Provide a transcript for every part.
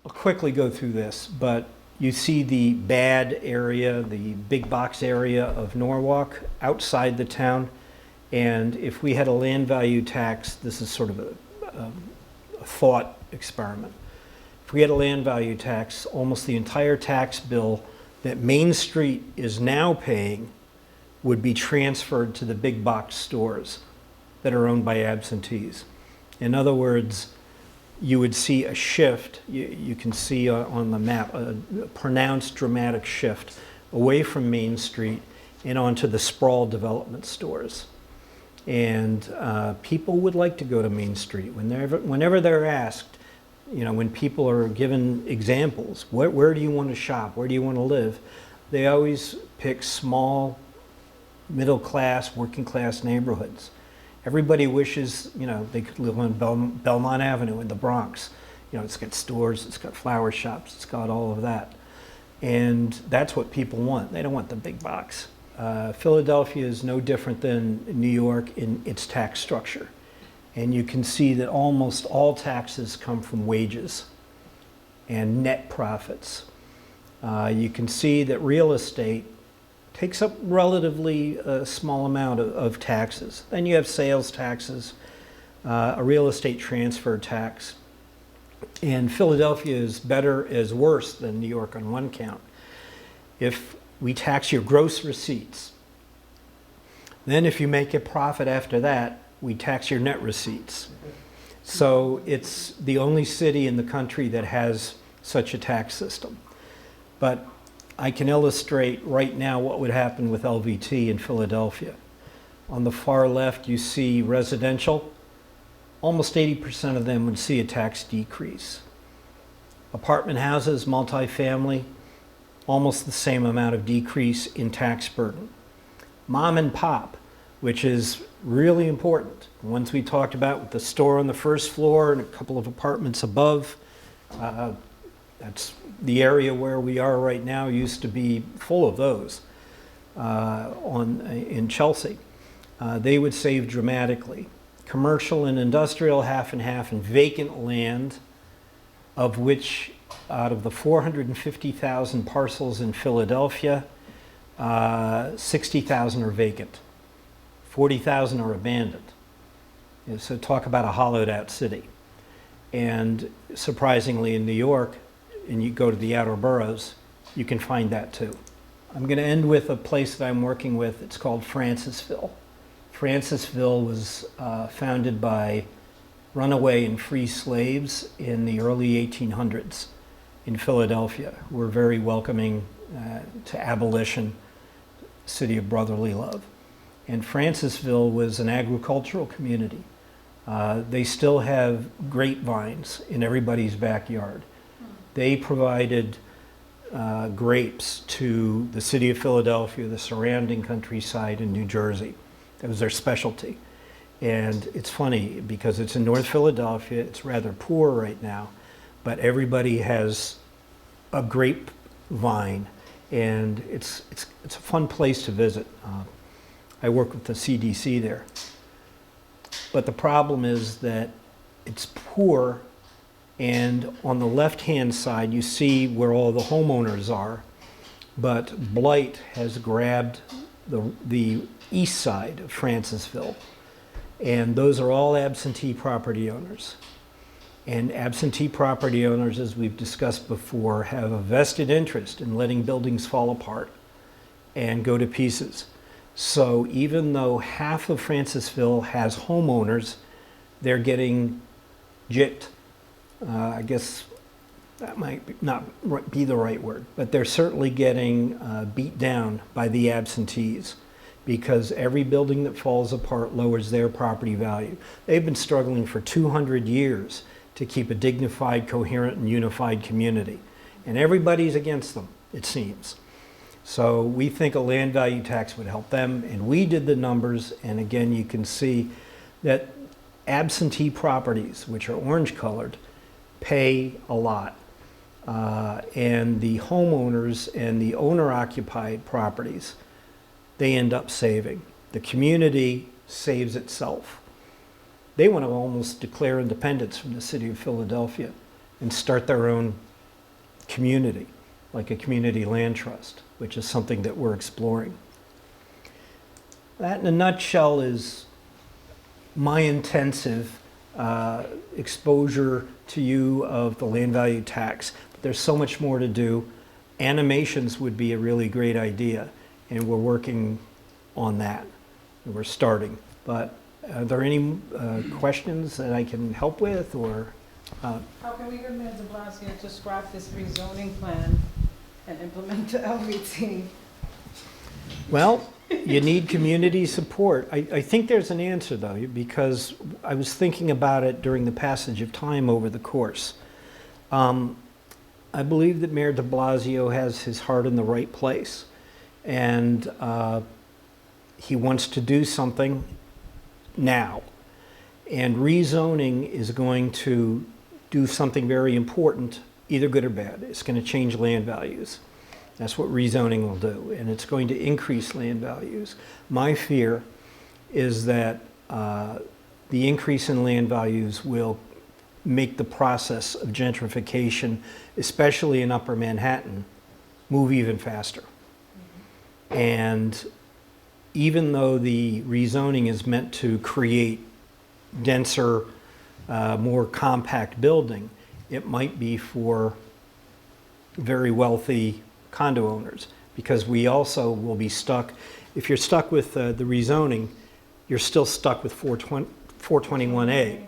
I'll quickly go through this, but you see the bad area, the big box area of Norwalk outside the town. And if we had a land value tax, this is sort of a thought experiment. If we had a land value tax, almost the entire tax bill that Main Street is now paying would be transferred to the big box stores that are owned by absentees. In other words, you would see a shift. You can see on the map a pronounced dramatic shift away from Main Street and onto the sprawl development stores. And people would like to go to Main Street. Whenever they're asked, when people are given examples, where do you want to shop? Where do you want to live? They always pick small, middle class, working class neighborhoods. Everybody wishes, they could live on Belmont Avenue in the Bronx. It's got stores, it's got flower shops, it's got all of that. And that's what people want. They don't want the big box. Philadelphia is no different than New York in its tax structure. And you can see that almost all taxes come from wages and net profits. You can see that real estate takes up relatively a small amount of taxes. Then you have sales taxes, a real estate transfer tax. And Philadelphia is worse than New York on one count. If we tax your gross receipts, then if you make a profit after that, we tax your net receipts. So it's the only city in the country that has such a tax system. But I can illustrate right now what would happen with LVT in Philadelphia. On the far left, you see residential. Almost 80% of them would see a tax decrease. Apartment houses, multifamily, almost the same amount of decrease in tax burden. Mom and pop, which is really important. The ones we talked about with the store on the first floor and a couple of apartments above, that's the area where we are right now, used to be full of those in Chelsea. They would save dramatically. Commercial and industrial, half and half, and vacant land, of which out of the 450,000 parcels in Philadelphia, 60,000 are vacant. 40,000 are abandoned. So talk about a hollowed out city. And surprisingly in New York, and you go to the outer boroughs, you can find that too. I'm going to end with a place that I'm working with. It's called Francisville. Francisville was founded by runaway and free slaves in the early 1800s in Philadelphia. We're very welcoming to abolition, city of brotherly love. And Francisville was an agricultural community. They still have grapevines in everybody's backyard. They provided grapes to the city of Philadelphia, the surrounding countryside in New Jersey. That was their specialty. And it's funny because it's in North Philadelphia, it's rather poor right now, but everybody has a grapevine, and it's a fun place to visit. I work with the CDC there. But the problem is that it's poor, and on the left-hand side you see where all the homeowners are, but blight has grabbed the east side of Francisville, and those are all absentee property owners. And absentee property owners, as we've discussed before, have a vested interest in letting buildings fall apart and go to pieces. So even though half of Francisville has homeowners, they're getting gypped. I guess that might not be the right word, but they're certainly getting beat down by the absentees, because every building that falls apart lowers their property value. They've been struggling for 200 years to keep a dignified, coherent, and unified community. And everybody's against them, it seems. So we think a land value tax would help them, and we did the numbers, and again you can see that absentee properties, which are orange colored, pay a lot. And the homeowners and the owner-occupied properties, they end up saving. The community saves itself. They want to almost declare independence from the city of Philadelphia and start their own community, like a community land trust, which is something that we're exploring. That in a nutshell is my intensive exposure to you of the land value tax. But there's so much more to do. Animations would be a really great idea, and we're working on that. We're starting. But are there any questions that I can help with, or? How can we get Mayor de Blasio to scrap this rezoning plan and implement the LVT? Well, you need community support. I think there's an answer, though, because I was thinking about it during the passage of time over the course. I believe that Mayor de Blasio has his heart in the right place, and he wants to do something now. And rezoning is going to do something very important, either good or bad. It's going to change land values. That's what rezoning will do, and it's going to increase land values. My fear is that the increase in land values will make the process of gentrification, especially in Upper Manhattan, move even faster. And even though the rezoning is meant to create denser, more compact building, it might be for very wealthy condo owners, because we also will be stuck. If you're stuck with the rezoning, you're still stuck with 421A,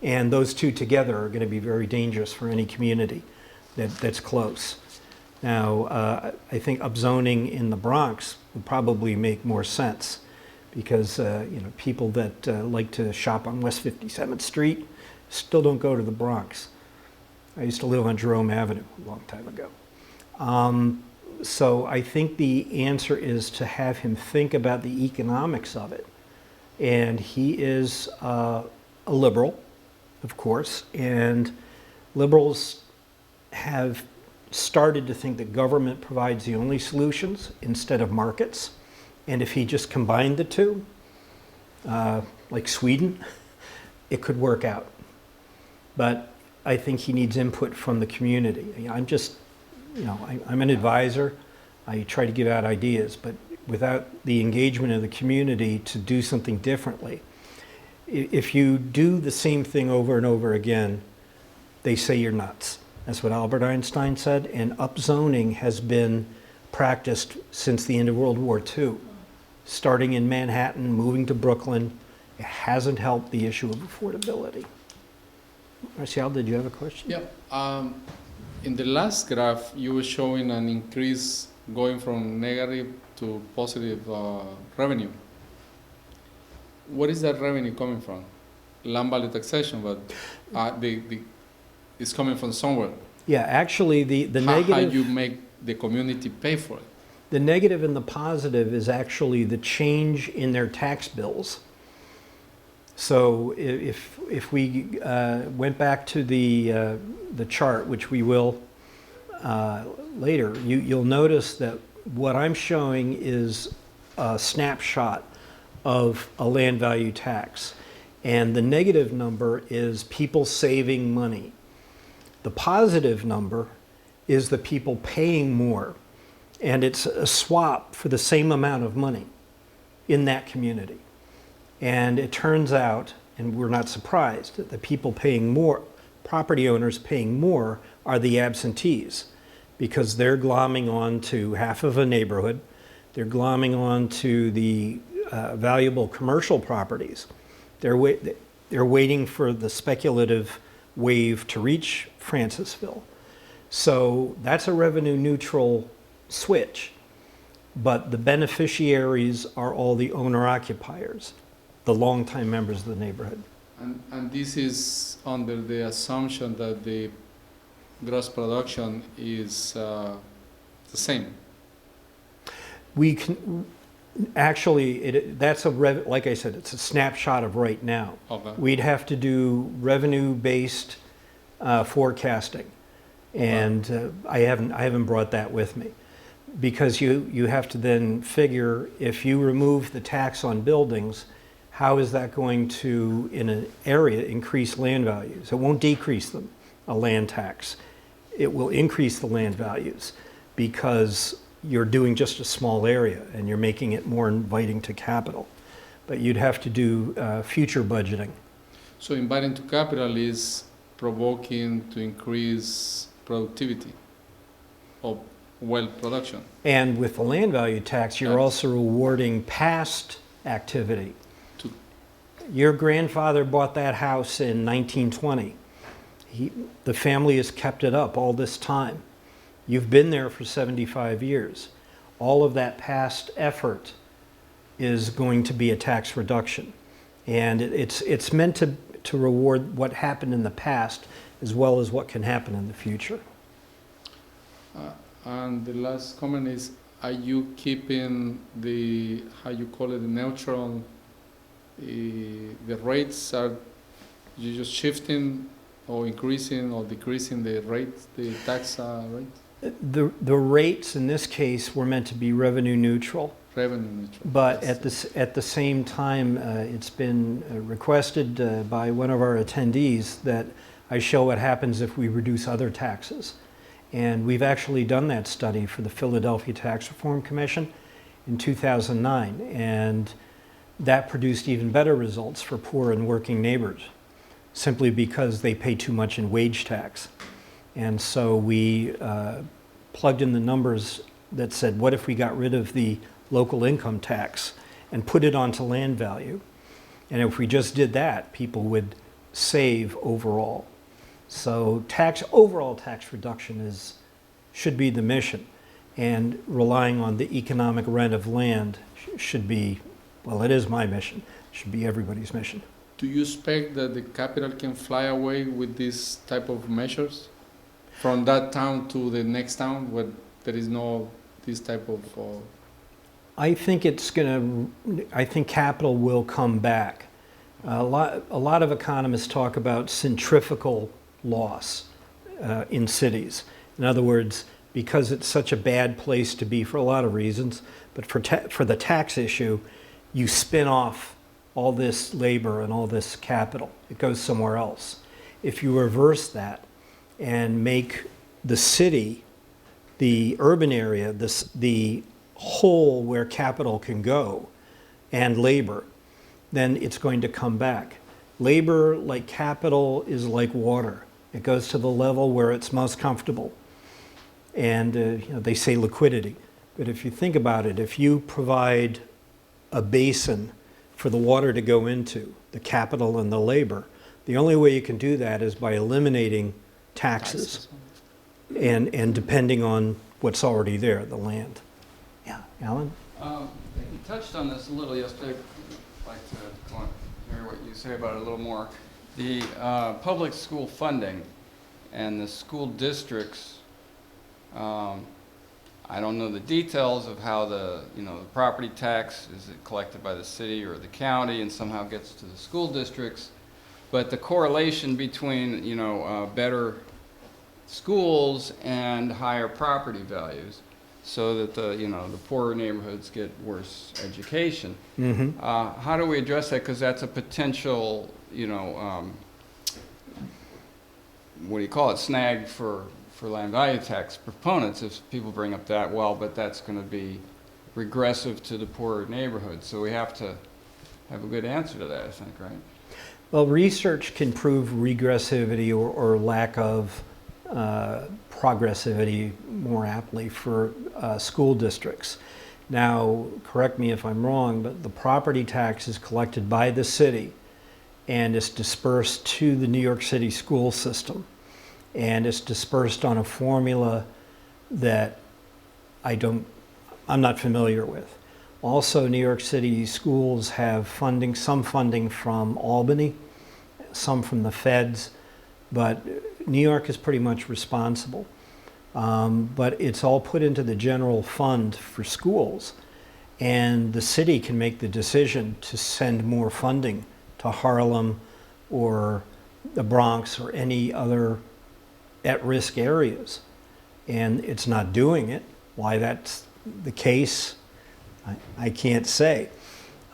and those two together are going to be very dangerous for any community that's close. Now, I think upzoning in the Bronx would probably make more sense, because people that like to shop on West 57th Street still don't go to the Bronx. I used to live on Jerome Avenue a long time ago. So I think the answer is to have him think about the economics of it. And he is a liberal, of course, and liberals have started to think that government provides the only solutions instead of markets. And if he just combined the two, like Sweden, it could work out. But I think he needs input from the community. I'm just, I'm an advisor. I try to give out ideas, but without the engagement of the community to do something differently, if you do the same thing over and over again, they say you're nuts. That's what Albert Einstein said, and upzoning has been practiced since the end of World War II. Starting in Manhattan, moving to Brooklyn, it hasn't helped the issue of affordability. Marcial, did you have a question? Yeah. In the last graph, you were showing an increase going from negative to positive revenue. What is that revenue coming from? Land value taxation, but it's coming from somewhere. Yeah, actually, the negative. How you make the community pay for it? The negative and the positive is actually the change in their tax bills. So if we went back to the chart, which we will later, you'll notice that what I'm showing is a snapshot of a land value tax. And the negative number is people saving money. The positive number is the people paying more. And it's a swap for the same amount of money in that community. And it turns out, and we're not surprised, that the people paying more, property owners paying more, are the absentees, because they're glomming on to half of a neighborhood. They're glomming on to the valuable commercial properties. They're waiting for the speculative wave to reach Francisville. So that's a revenue neutral switch, but the beneficiaries are all the owner occupiers, the longtime members of the neighborhood. And this is under the assumption that the gross production is the same. We can actually, that's like I said, it's a snapshot of right now. Okay. We'd have to do revenue-based forecasting, and I haven't brought that with me, because you have to then figure, if you remove the tax on buildings, how is that going to, in an area, increase land values? It won't decrease them, a land tax. it will increase the land values because you're doing just a small area and you're making it more inviting to capital. But you'd have to do future budgeting. So inviting to capital is provoking to increase productivity of well production. And with the land value tax, you're Yes. also rewarding past activity. To- Your grandfather bought that house in 1920. The family has kept it up all this time. You've been there for 75 years. All of that past effort is going to be a tax reduction. And it's meant to reward what happened in the past as well as what can happen in the future. And the last comment is, are you keeping the, how you call it, the neutral, the rates, are you just shifting or increasing or decreasing the rates, the tax rate? The rates in this case were meant to be revenue neutral. Revenue neutral. But That's at the same time, it's been requested by one of our attendees that I show what happens if we reduce other taxes. And we've actually done that study for the Philadelphia Tax Reform Commission in 2009. And that produced even better results for poor and working neighbors, simply because they pay too much in wage tax. And so we plugged in the numbers that said, what if we got rid of the local income tax and put it onto land value? And if we just did that, people would save overall. So overall tax reduction should be the mission. And relying on the economic rent of land should be, well, it is my mission, should be everybody's mission. Do you expect that the capital can fly away with this type of measures? From that town to the next town where there is no this type of... I think I think capital will come back. A lot of economists talk about centrifugal loss in cities. In other words, because it's such a bad place to be for a lot of reasons, but for the tax issue, you spin off all this labor and all this capital. It goes somewhere else. If you reverse that and make the city, the urban area, the hole where capital can go and labor, then it's going to come back. Labor, like capital, is like water. It goes to the level where it's most comfortable. And they say liquidity. But if you think about it, if you provide a basin for the water to go into, the capital and the labor, the only way you can do that is by eliminating taxes and depending on what's already there, the land. Yeah, Alan? You touched on this a little yesterday. I'd like to hear what you say about it a little more. The public school funding and the school districts, I don't know the details of how the property tax is collected by the city or the county and somehow gets to the school districts, but the correlation between better schools and higher property values, so that the poorer neighborhoods get worse education. Mm-hmm. How do we address that? Because that's a potential, what do you call it, snag for land value tax proponents if people bring up that, but that's going to be regressive to the poorer neighborhoods. So we have to have a good answer to that, I think, right? Well, research can prove regressivity or lack of progressivity more aptly for school districts. Now, correct me if I'm wrong, but the property tax is collected by the city and is dispersed to the New York City school system. And it's dispersed on a formula that I'm not familiar with. Also, New York City schools have some funding from Albany, some from the feds, but New York is pretty much responsible. But it's all put into the general fund for schools, and the city can make the decision to send more funding to Harlem or the Bronx or any other at-risk areas. And it's not doing it. Why that's the case, I can't say.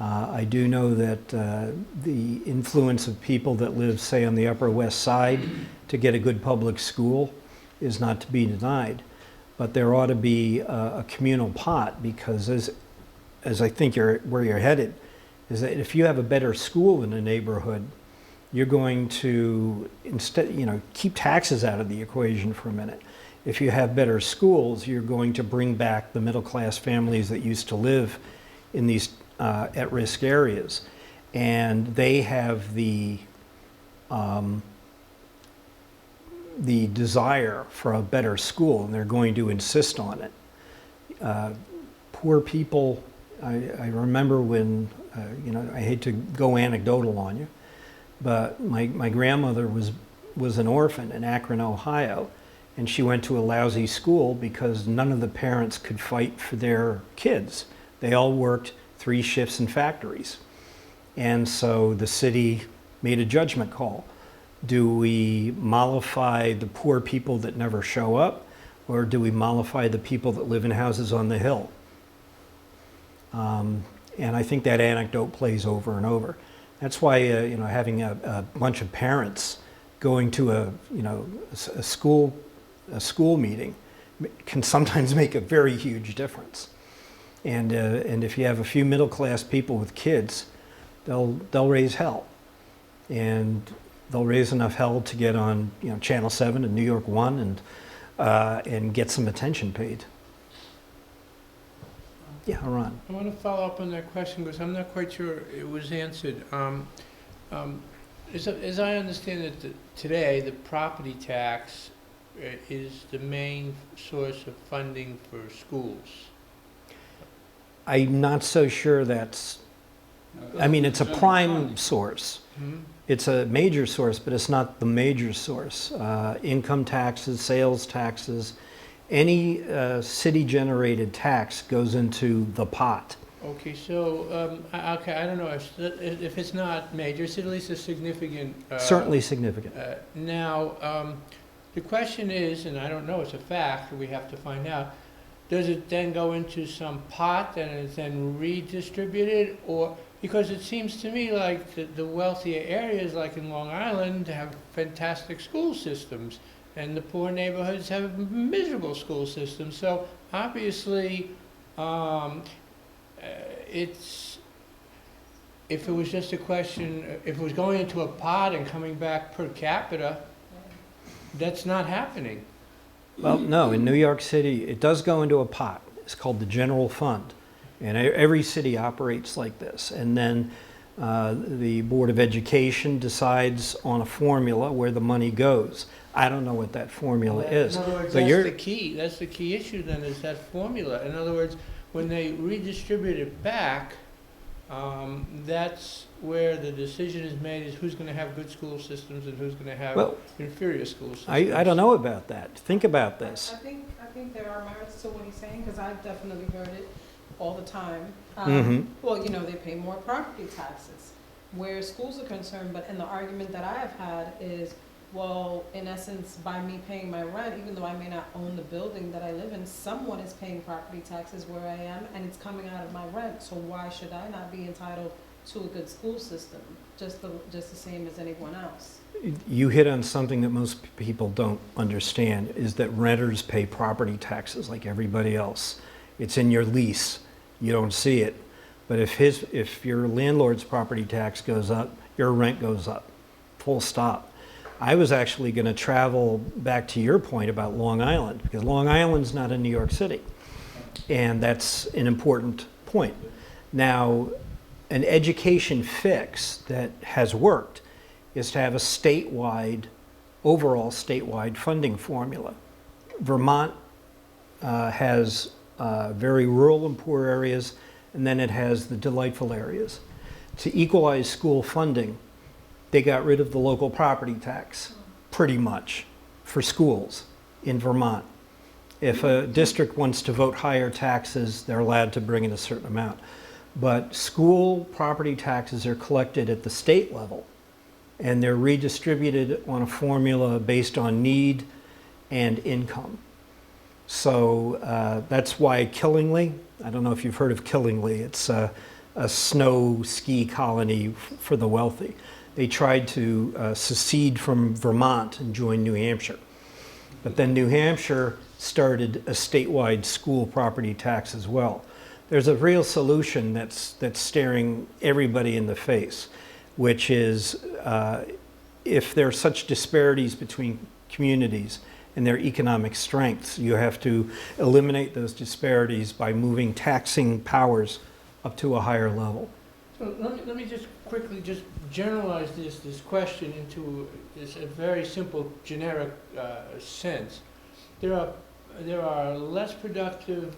I do know that the influence of people that live, say, on the Upper West Side to get a good public school is not to be denied. But there ought to be a communal pot, because as I think where you're headed, is that if you have a better school in a neighborhood, you're going to keep taxes out of the equation for a minute. If you have better schools, you're going to bring back the middle-class families that used to live in these at-risk areas, and they have the desire for a better school, and they're going to insist on it. Poor people, I remember when, I hate to go anecdotal on you, but my grandmother was an orphan in Akron, Ohio, and she went to a lousy school because none of the parents could fight for their kids. They all worked 3 shifts in factories. And so the city made a judgment call. Do we mollify the poor people that never show up, or do we mollify the people that live in houses on the hill? And I think that anecdote plays over and over. That's why having a bunch of parents going to a school meeting can sometimes make a very huge difference. And if you have a few middle-class people with kids, they'll raise hell, and they'll raise enough hell to get on Channel 7 and New York 1 and get some attention paid. Yeah, Ron. I want to follow up on that question because I'm not quite sure it was answered. As I understand it, today the property tax is the main source of funding for schools. I'm not so sure that's, I mean, it's a prime source. Hmm? It's a major source, but it's not the major source. Income taxes, sales taxes, any city-generated tax goes into the pot. Okay, so okay, I don't know if it's not major, it's at least a significant. Certainly significant. Now, the question is, and I don't know, it's a fact, we have to find out. Does it then go into some pot and it's then redistributed, or because it seems to me like the wealthier areas, like in Long Island, have fantastic school systems, and the poor neighborhoods have miserable school systems. So obviously, it's if it was just a question, if it was going into a pot and coming back per capita, that's not happening. Well, no, in New York City, it does go into a pot. It's called the general fund. And every city operates like this. And then the Board of Education decides on a formula where the money goes. I don't know what that formula is. In other words, But that's the key. That's the key issue then, is that formula. In other words, when they redistribute it back, that's where the decision is made, is who's going to have good school systems and who's going to have inferior school systems. I don't know about that. Think about this. I think there are merits to what he's saying, because I've definitely heard it all the time. Well, they pay more property taxes where schools are concerned, but and the argument that I have had is, well, in essence, by me paying my rent, even though I may not own the building that I live in, someone is paying property taxes where I am, and it's coming out of my rent. So why should I not be entitled to a good school system, just the same as anyone else? You hit on something that most people don't understand, is that renters pay property taxes like everybody else. It's in your lease. You don't see it. But if your landlord's property tax goes up, your rent goes up. Full stop. I was actually going to travel back to your point about Long Island, because Long Island's not in New York City. And that's an important point. Now, an education fix that has worked is to have a overall statewide funding formula. Vermont has very rural and poor areas, and then it has the delightful areas. To equalize school funding, they got rid of the local property tax, pretty much, for schools in Vermont. If a district wants to vote higher taxes, they're allowed to bring in a certain amount. But school property taxes are collected at the state level, and they're redistributed on a formula based on need and income. So that's why Killingly, I don't know if you've heard of Killingly, it's a snow ski colony for the wealthy. They tried to secede from Vermont and join New Hampshire. But then New Hampshire started a statewide school property tax as well. There's a real solution that's staring everybody in the face, which is if there are such disparities between communities and their economic strengths, you have to eliminate those disparities by moving taxing powers up to a higher level. So let me just quickly just generalize this question into a very simple generic sense. There are less productive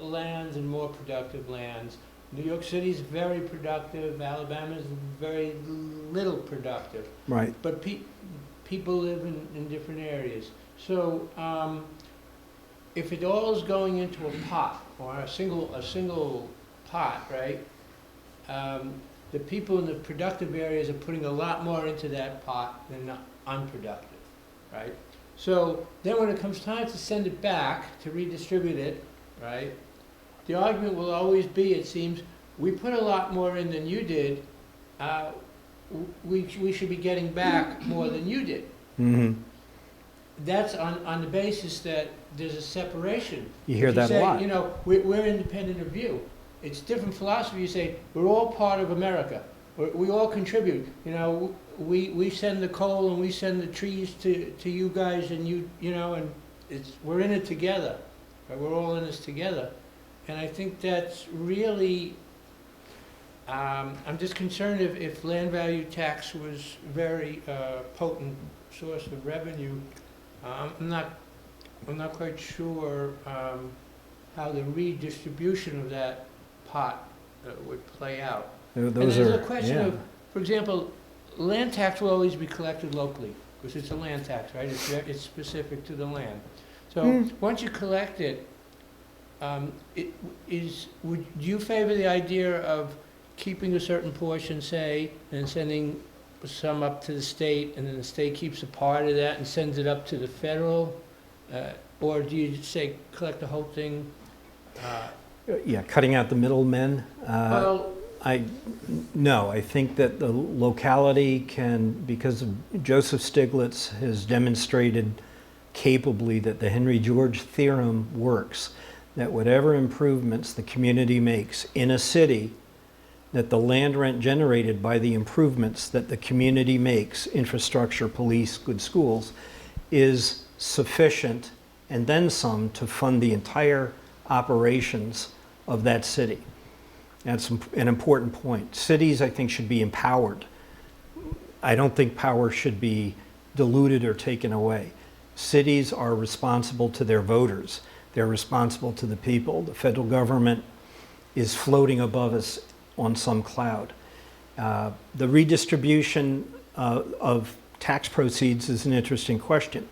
lands and more productive lands. New York City is very productive. Alabama is very little productive. Right. But people live in different areas. So if it all is going into a pot or a single pot, right? The people in the productive areas are putting a lot more into that pot than the unproductive, right? So then when it comes time to send it back, to redistribute it, right? The argument will always be, it seems, we put a lot more in than you did, we should be getting back more than you did. Mm-hmm. That's on the basis that there's a separation. You hear If that a say, lot. You know, we're independent of you. It's different philosophy. You say, we're all part of America. We all contribute. You know, we send the coal and we send the trees to you guys, and you know, and we're in it together. Right? We're all in this together. And I think that's really, I'm just concerned if land value tax was very potent source of revenue. I'm not quite sure how the redistribution of that pot would play out. Those and there's are, a question yeah. of, for example, land tax will always be collected locally because it's a land tax, right? It's specific to the land. So once you collect it, would you favor the idea of keeping a certain portion, say, and sending some up to the state, and then the state keeps a part of that and sends it up to the federal? Or do you say collect the whole thing? Yeah, cutting out the middlemen. Well, No, I think that the locality can, because Joseph Stiglitz has demonstrated capably that the Henry George theorem works, that whatever improvements the community makes in a city, that the land rent generated by the improvements that the community makes, infrastructure, police, good schools, is sufficient and then some to fund the entire operations of that city. That's an important point. Cities, I think, should be empowered. I don't think power should be diluted or taken away. Cities are responsible to their voters. They're responsible to the people. The federal government is floating above us on some cloud. The redistribution of tax proceeds is an interesting question.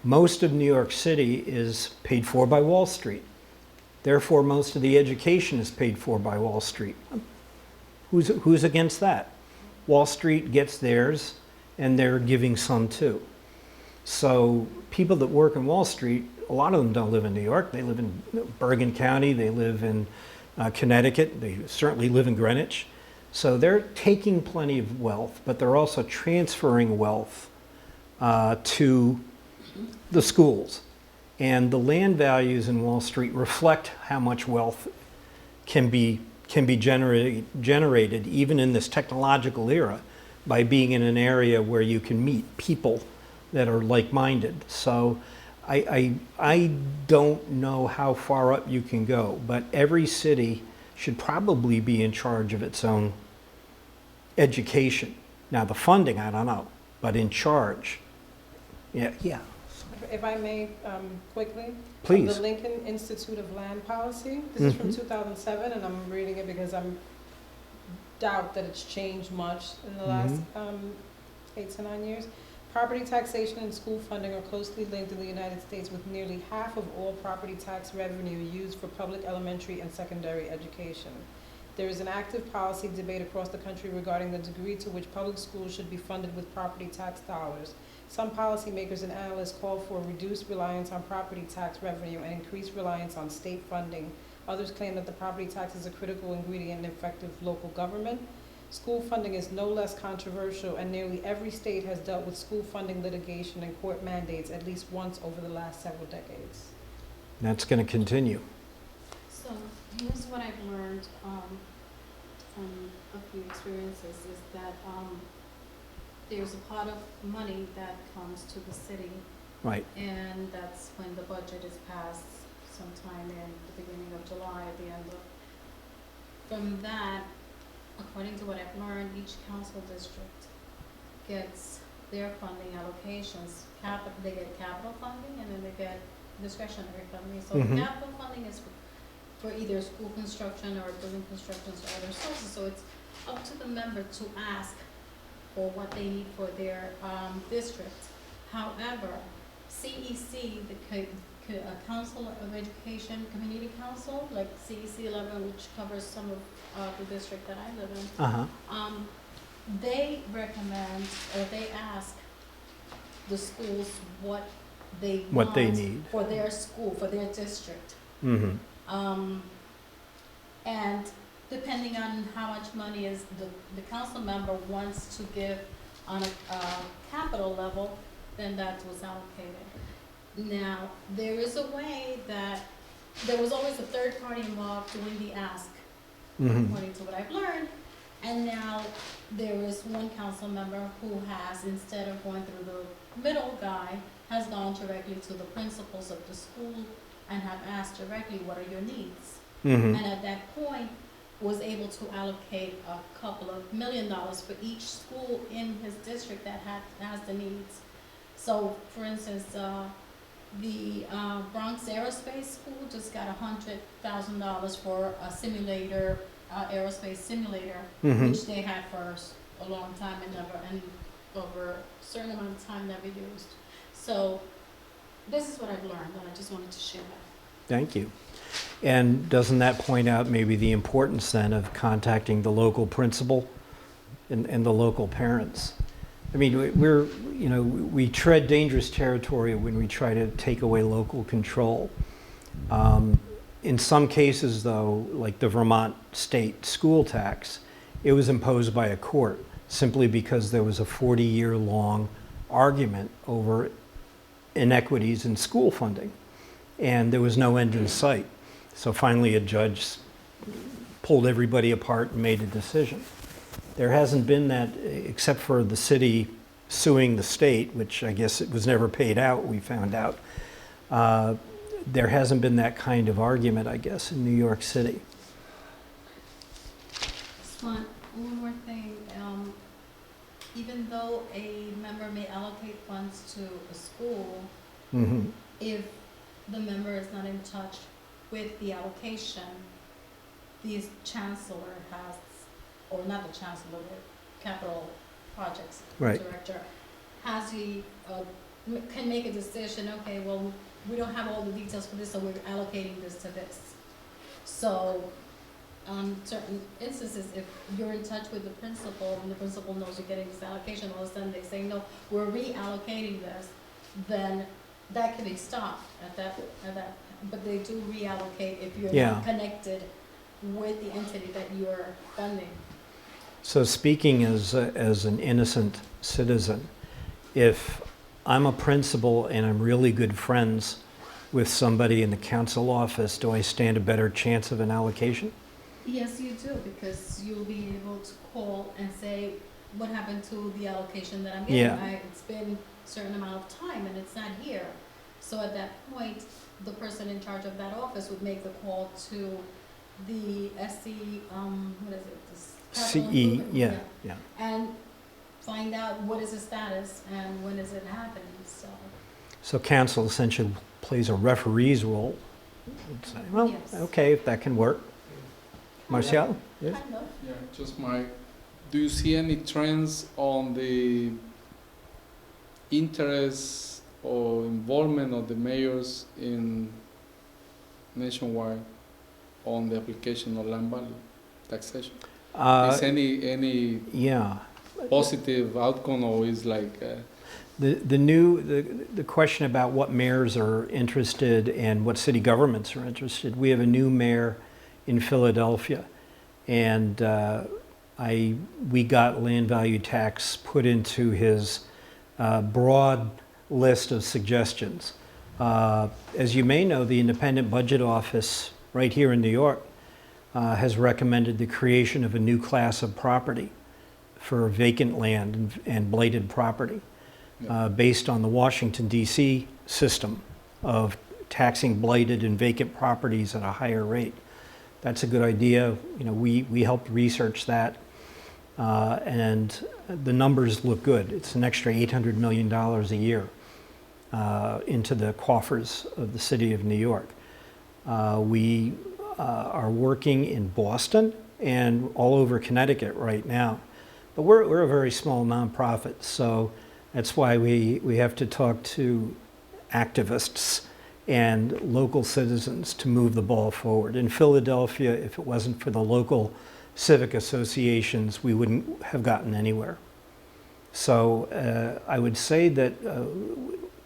Most of New York City is paid for by Wall Street. Therefore, most of the education is paid for by Wall Street. Who's against that? Wall Street gets theirs, and they're giving some too. So people that work in Wall Street, a lot of them don't live in New York. They live in Bergen County. They live in Connecticut. They certainly live in Greenwich. So they're taking plenty of wealth, but they're also transferring wealth to the schools. And the land values in Wall Street reflect how much wealth can be generated even in this technological era by being in an area where you can meet people that are like-minded. So I don't know how far up you can go, but every city should probably be in charge of its own education. Now the funding, I don't know, but in charge. Yeah. If I may, quickly. Please. The Lincoln Institute of Land Policy. This is from 2007, and I'm reading it because I doubt that it's changed much in the last 8 to 9 years. Property taxation and school funding are closely linked in the United States, with nearly half of all property tax revenue used for public elementary and secondary education. There is an active policy debate across the country regarding the degree to which public schools should be funded with property tax dollars. Some policymakers and analysts call for reduced reliance on property tax revenue and increased reliance on state funding. Others claim that the property tax is a critical ingredient in effective local government. School funding is no less controversial, and nearly every state has dealt with school funding litigation and court mandates at least once over the last several decades. That's going to continue. So here's what I've learned from a few experiences is that there's a pot of money that comes to the city, Right. and that's when the budget is passed sometime in the beginning of July, at the end of. From that, according to what I've learned, each council district gets their funding allocations. They get capital funding and then they get discretionary funding. So Mhm. the capital funding is for either school construction or building constructions or other sources. So it's up to the member to ask for what they need for their district. However, CEC, the Council of Education Community Council, like CEC 11, which covers some of the district that I live in, Uh-huh. they recommend or they ask the schools what they What they want need. for their school, for their district. Mm-hmm. And depending on how much money is the council member wants to give on a capital level, then that's what's allocated. Now, there is a way that there was always a third party involved doing the ask, Mm-hmm. according to what I've learned. And now there is one council member who has, instead of going through the middle guy, has gone directly to the principals of the school and have asked directly, what are your needs? Mm-hmm. And at that point, was able to allocate a couple of $1 million for each school in his district that has the needs. So, for instance, the Bronx Aerospace School just got $100,000 for a simulator, aerospace simulator, Mm-hmm. which they had for a long time and over a certain amount of time never used. So, this is what I've learned, and I just wanted to share that. Thank you. And doesn't that point out maybe the importance then of contacting the local principal and the local parents? I mean, we tread dangerous territory when we try to take away local control. In some cases, though, like the Vermont state school tax, it was imposed by a court simply because there was a 40-year-long argument over inequities in school funding, and there was no end in sight. So finally, a judge pulled everybody apart and made a decision. There hasn't been that, except for the city suing the state, which I guess it was never paid out, we found out. There hasn't been that kind of argument, I guess, in New York City. Just one more thing. Even though a member may allocate funds to a school, Mm-hmm. if the member is not in touch with the allocation, the chancellor has, or not the chancellor, the capital projects Right. director, can make a decision, okay, well, we don't have all the details for this, so we're allocating this to this. So, on certain instances, if you're in touch with the principal and the principal knows you're getting this allocation, all of a sudden they say, no, we're reallocating this, then that can be stopped at that, but they do reallocate if you're Yeah. not connected with the entity that you're funding. So speaking as an innocent citizen, if I'm a principal and I'm really good friends with somebody in the council office, do I stand a better chance of an allocation? Yes, you do, because you'll be able to call and say, what happened to the allocation that I'm getting? Yeah. It's been a certain amount of time and it's not here. So at that point, the person in charge of that office would make the call to the SC, what is it? This capital CE, improvement, yeah. and find out what is the status and when is it happening, so. So council essentially plays a referee's role. I'd say, well, Yes. okay, if that can work. Marcial? Yes? Kind of. Yeah, just do you see any trends on the interest or involvement of the mayors in nationwide on the application of land value taxation? Is any Yeah. positive outcome, or is like The question about what mayors are interested and what city governments are interested. We have a new mayor in Philadelphia, and we got land value tax put into his broad list of suggestions. As you may know, the Independent Budget Office right here in New York has recommended the creation of a new class of property for vacant land and blighted property, based on the Washington, D.C. system of taxing blighted and vacant properties at a higher rate. That's a good idea. You know, we helped research that, and the numbers look good. It's an extra $800 million a year into the coffers of the city of New York. We are working in Boston and all over Connecticut right now. But we're a very small nonprofit, so that's why we have to talk to activists and local citizens to move the ball forward. In Philadelphia, if it wasn't for the local civic associations, we wouldn't have gotten anywhere. So I would say that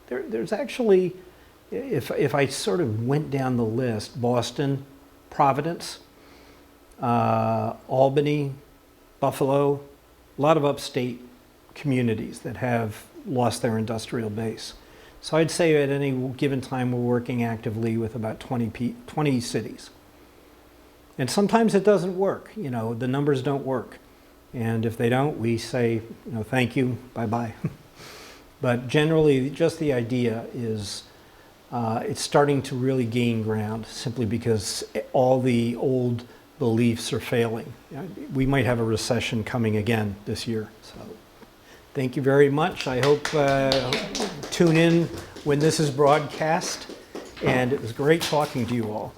there's actually, if I sort of went down the list, Boston, Providence, Albany, Buffalo, a lot of upstate communities that have lost their industrial base. So I'd say at any given time we're working actively with about 20 cities. And sometimes it doesn't work, you know, the numbers don't work. And if they don't, we say, you know, thank you, bye-bye. But generally, just the idea is it's starting to really gain ground simply because all the old beliefs are failing. We might have a recession coming again this year. So thank you very much. I hope tune in when this is broadcast. And it was great talking to you all.